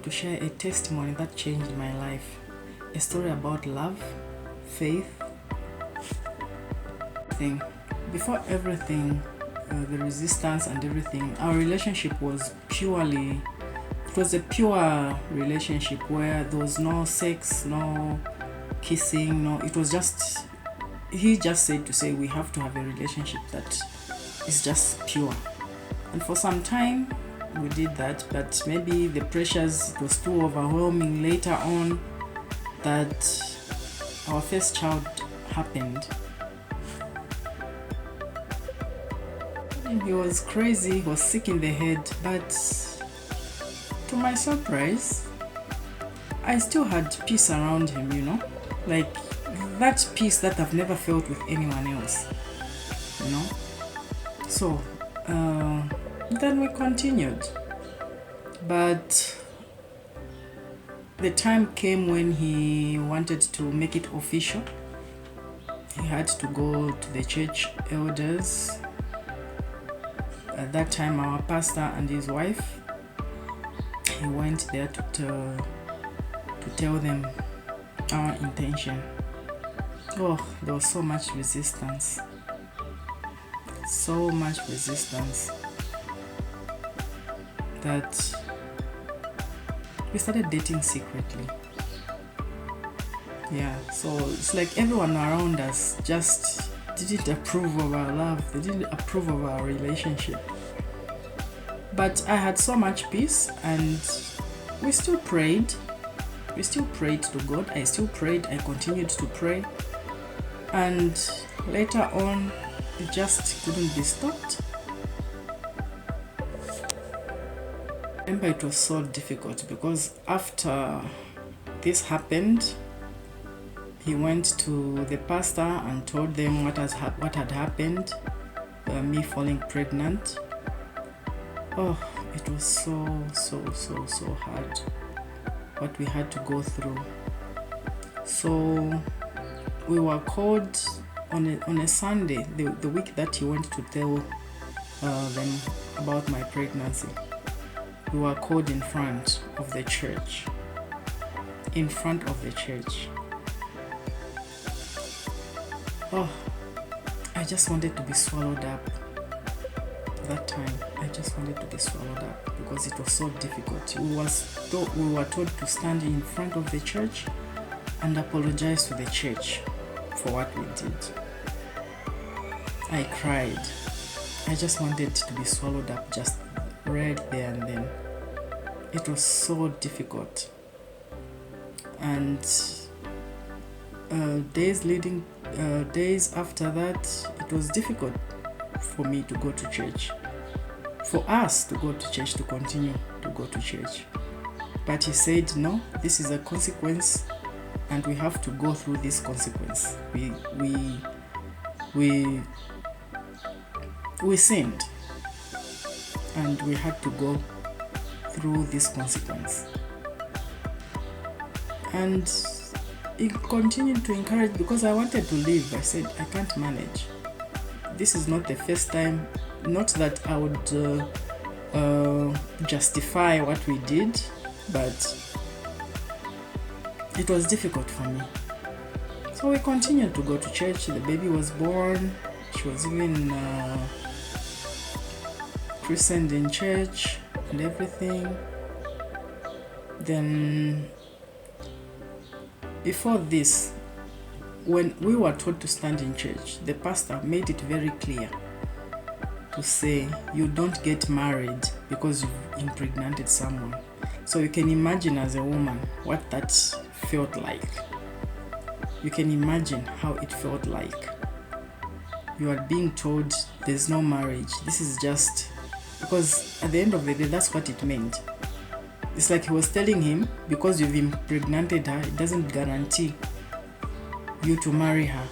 to share a testimony that changed my life. A story about love, faith, thing. Before everything, the resistance and everything, our relationship was it was a pure relationship where there was no sex, no kissing, it was just, he just said to say we have to have a relationship that is just pure. And for some time we did that, but maybe the pressures, it was too overwhelming later on that our first child happened. He was crazy, he was sick in the head, but to my surprise, I still had peace around him, like that peace that I've never felt with anyone else, So then we continued, but the time came when he wanted to make it official. He had to go to the church elders. At that time, our pastor and his wife, he went there to tell them our intention. Oh, there was so much resistance. So much resistance that we started dating secretly. Yeah, so it's like everyone around us just didn't approve of our love. They didn't approve of our relationship. But I had so much peace, and we still prayed. We still prayed to God. I still prayed. I continued to pray. And later on, it just couldn't be stopped. I remember it was so difficult because after this happened, he went to the pastor and told them what had happened, me falling pregnant. Oh, it was so hard what we had to go through. So we were called on a Sunday, the week that he went to tell them about my pregnancy. We were called in front of the church. In front of the church. Oh, I just wanted to be swallowed up. That time, I just wanted to be swallowed up because it was so difficult. We were told to stand in front of the church and apologize to the church for what we did. I cried. I just wanted to be swallowed up just right there and then. It was so difficult. And days after that, it was difficult for me to go to church, for us to go to church, to continue to go to church. But he said, no, this is a consequence, and we have to go through this consequence. We sinned, and we had to go through this consequence. And he continued to encourage, because I wanted to leave. I said, I can't manage. This is not the first time. Not that I would justify what we did, but it was difficult for me. So we continued to go to church. The baby was born. She was even christened in church and everything. Then before this, when we were told to stand in church, the pastor made it very clear to say, you don't get married because you've impregnated someone. So you can imagine as a woman what that felt like. You can imagine how it felt like. You are being told there's no marriage. This is just, because at the end of the day, that's what it meant. It's like he was telling him, because you've impregnated her, it doesn't guarantee you to marry her,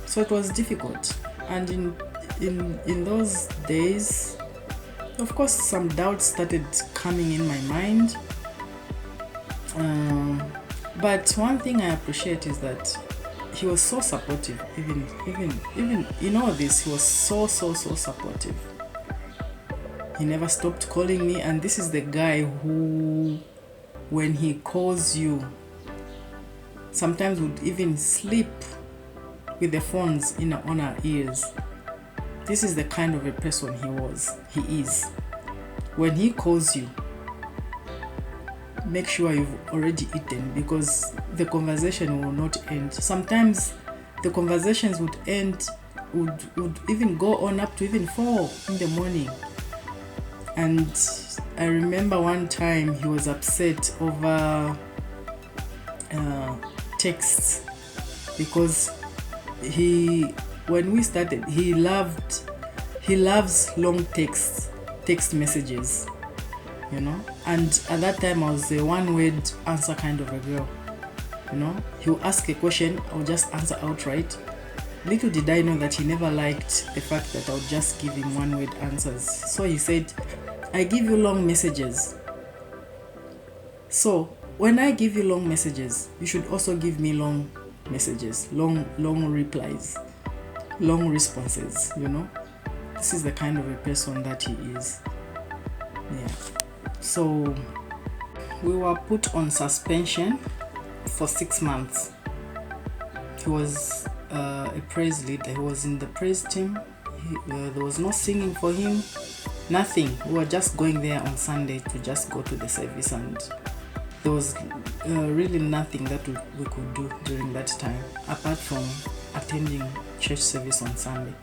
So it was difficult. And in those days, of course, some doubts started coming in my mind. But one thing I appreciate is that he was so supportive. Even in all this, he was so supportive. He never stopped calling me, and this is the guy who, when he calls you, sometimes would even sleep with the phones on our ears. This is the kind of a person he is. When he calls you, make sure you've already eaten, because the conversation will not end. Sometimes the conversations would even go on up to even 4 in the morning. And I remember one time he was upset over texts, because when we started, he loves long text messages, and at that time I was a one-word answer kind of a girl. He'll ask a question, I'll just answer outright. Little did I know that he never liked the fact that I would just give him one-word answers. So he said, I give you long messages. So when I give you long messages, you should also give me long messages, long replies, long responses. This is the kind of a person that he is. Yeah. So we were put on suspension for 6 months. He was a praise leader. He was in the praise team. There was no singing for him, nothing. We were just going there on Sunday to just go to the service, and there was really nothing that we could do during that time apart from attending church service on Sunday.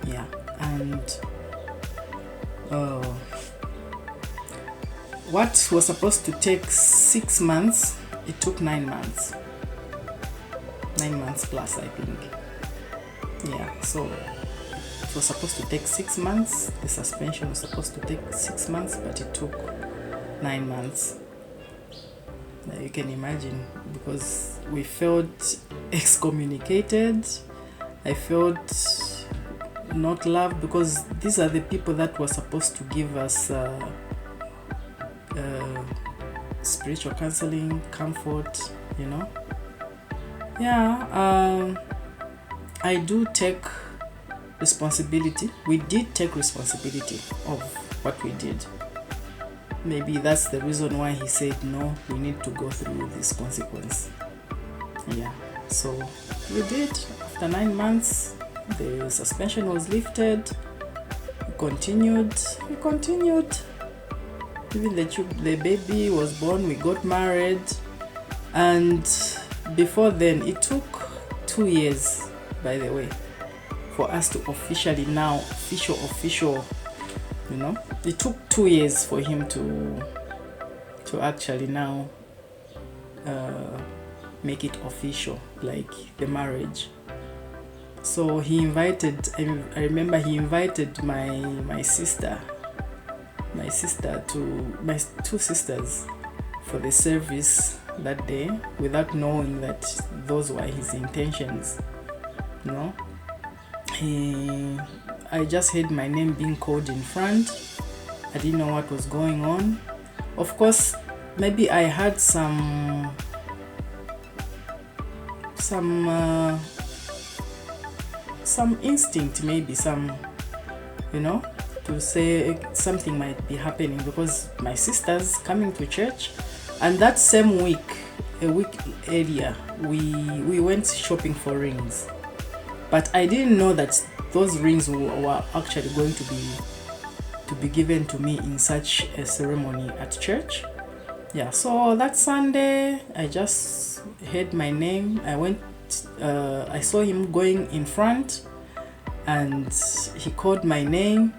Yeah. And what was supposed to take 6 months, it took 9 months. 9 months plus, I think. Yeah, so it was supposed to take 6 months. The suspension was supposed to take 6 months, but it took 9 months. Now you can imagine, because we felt excommunicated. I felt not loved, because these are the people that were supposed to give us spiritual counseling, comfort, Yeah, I do take responsibility. We did take responsibility of what we did. Maybe that's the reason why he said, no, we need to go through this consequence. Yeah, so we did. After 9 months, the suspension was lifted. We continued. Even the baby was born, we got married. And before then, it took 2 years, by the way, for us to officially now, official, it took 2 years for him to actually now make it official, like the marriage. So he invited, I remember he invited my sister to my 2 sisters for the service that day, without knowing that those were his intentions. I just heard my name being called in front. I didn't know what was going on. Of course, maybe I had some instinct, maybe to say something might be happening, because my sister's coming to church. And that same week, a week earlier, we went shopping for rings. But I didn't know that those rings were actually going to be given to me in such a ceremony at church. Yeah, so that Sunday, I just heard my name. I saw him going in front, and he called my name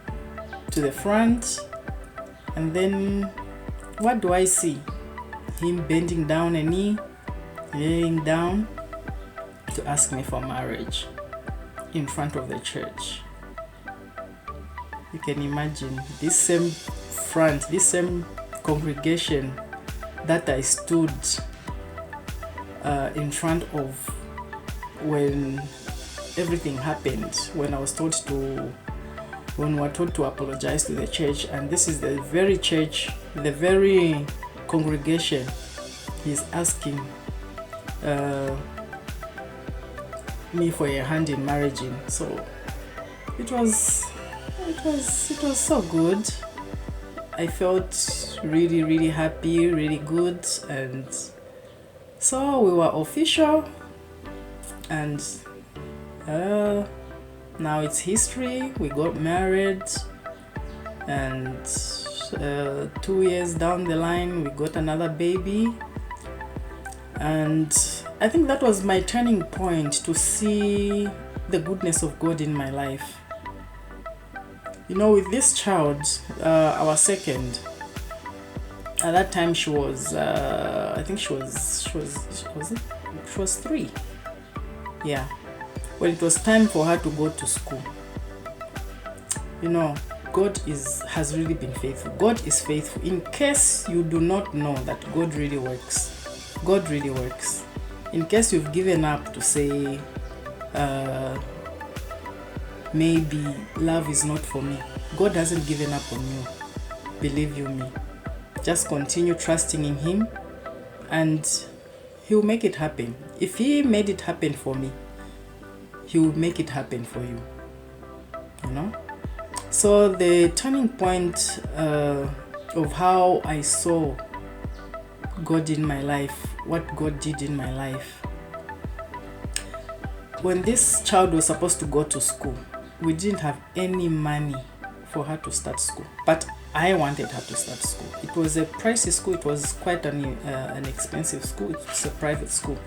to the front. And then, what do I see? Him bending down a knee, laying down to ask me for marriage in front of the church. You can imagine, this same front, this same congregation that I stood in front of when everything happened, when we were told to apologize to the church. And this is the very church, the very congregation he's asking me for a hand in marriage in. So it was It was so good. I felt really, really happy, really good, and so we were official, and now it's history. We got married, and 2 years down the line, we got another baby. And I think that was my turning point to see the goodness of God in my life. You know, with this child, our second, at that time she was, I think she was 3. Yeah. When it was time for her to go to school, you know, God has really been faithful. God is faithful. In case you do not know that God really works. God really works. In case you've given up to say, maybe love is not for me, God hasn't given up on you. Believe you me. Just continue trusting in Him, and He'll make it happen. If He made it happen for me, He will make it happen for you. You know? So the turning point of how I saw God in my life, what God did in my life. When this child was supposed to go to school, we didn't have any money for her to start school. But I wanted her to start school. It was a pricey school. It was quite an expensive school. It's a private school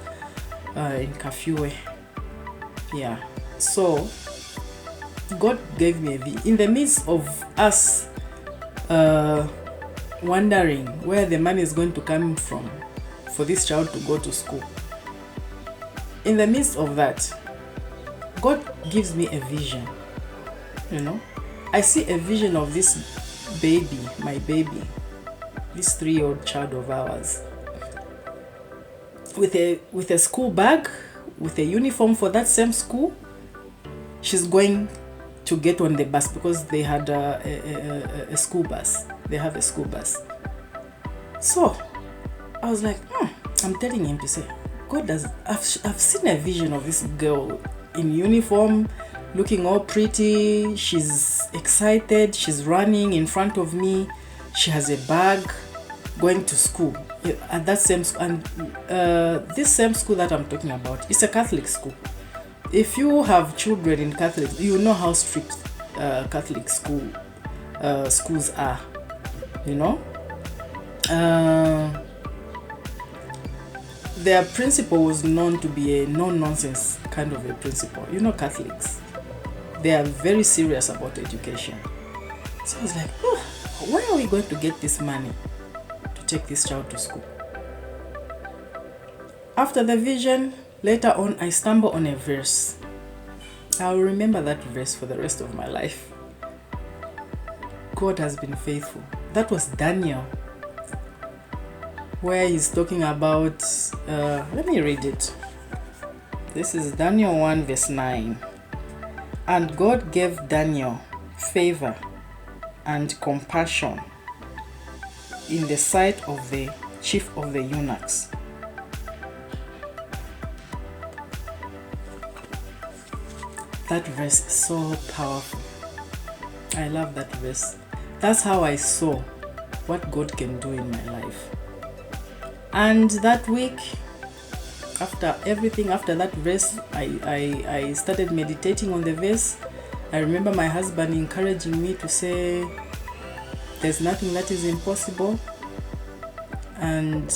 in Kafue. Yeah. So God gave me in the midst of us wondering where the money is going to come from for this child to go to school. In the midst of that, God gives me a vision. You know, I see a vision of this baby, my baby, this 3-year-old child of ours, with a school bag, with a uniform for that same school. She's going to get on the bus because they had a school bus. They have a school bus. So I was like, I'm telling him to say, God I've seen a vision of this girl in uniform, looking all pretty. She's excited. She's running in front of me. She has a bag, going to school at that same school. And this same school that I'm talking about is a Catholic school. If you have children in Catholic, you know how strict Catholic schools are. You know, their principal was known to be a no-nonsense kind of a principal. You know, Catholics, they are very serious about education. So I was like, where are we going to get this money to take this child to school? After the vision, later on, I stumble on a verse. I'll remember that verse for the rest of my life. God has been faithful. That was Daniel, where he's talking about, let me read it. This is Daniel 1 verse 9. And God gave Daniel favor and compassion in the sight of the chief of the eunuchs. That verse is so powerful. I love that verse. That's how I saw what God can do in my life. And that week, after everything, after that verse, I started meditating on the verse. I remember my husband encouraging me to say, there's nothing that is impossible. And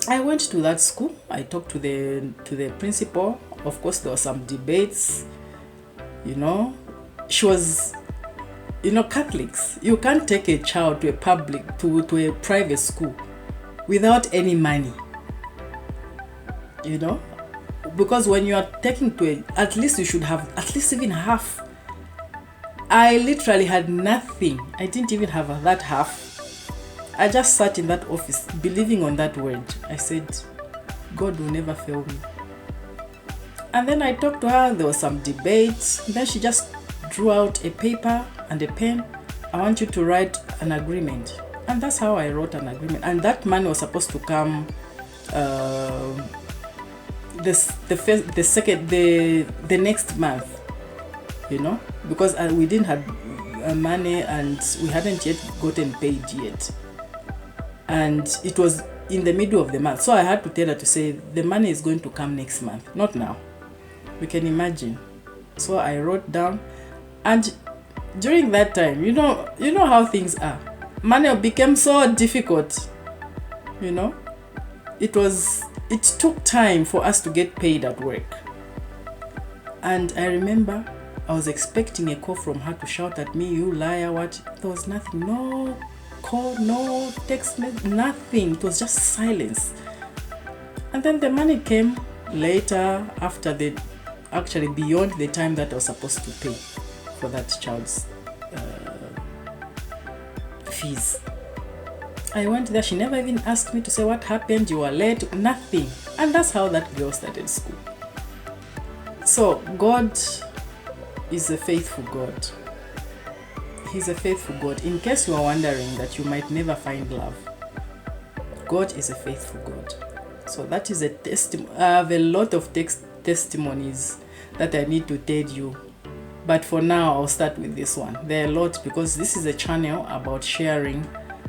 I went to that school. I talked to the principal. Of course, there were some debates. You know, she was, you know, Catholics, you can't take a child to a private school without any money. You know, because when you are taking to at least you should have at least even half. I literally had nothing. I didn't even have that half. I just sat in that office believing on that word. I said, God will never fail me. And then I talked to her. There was some debates. Then she just drew out a paper and a pen. I want you to write an agreement. And that's how I wrote an agreement. And that money was supposed to come the next month. because we didn't have money and we hadn't yet gotten paid yet. And it was in the middle of the month. So I had to tell her to say, the money is going to come next month, not now. We can imagine. So I wrote down, and during that time, you know how things are. Money became so difficult, It took time for us to get paid at work. And I remember I was expecting a call from her to shout at me, you liar, what? There was nothing, no call, no text message, nothing. It was just silence. And then the money came later, actually beyond the time that I was supposed to pay for that child's fees. I went there, she never even asked me to say what happened, you were late, nothing. And that's how that girl started school. So God is a faithful God. He's a faithful God. In case you are wondering that you might never find love, God is a faithful God. So that is a testimony. I have a lot of testimonies that I need to tell you. But for now, I'll start with this one. There are a lot, because this is a channel about sharing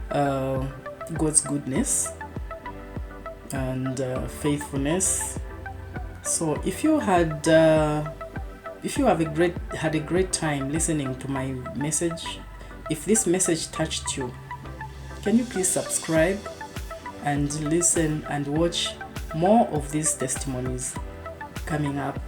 God's goodness and faithfulness. So if you had a great time listening to my message, if this message touched you, can you please subscribe and listen and watch more of these testimonies coming up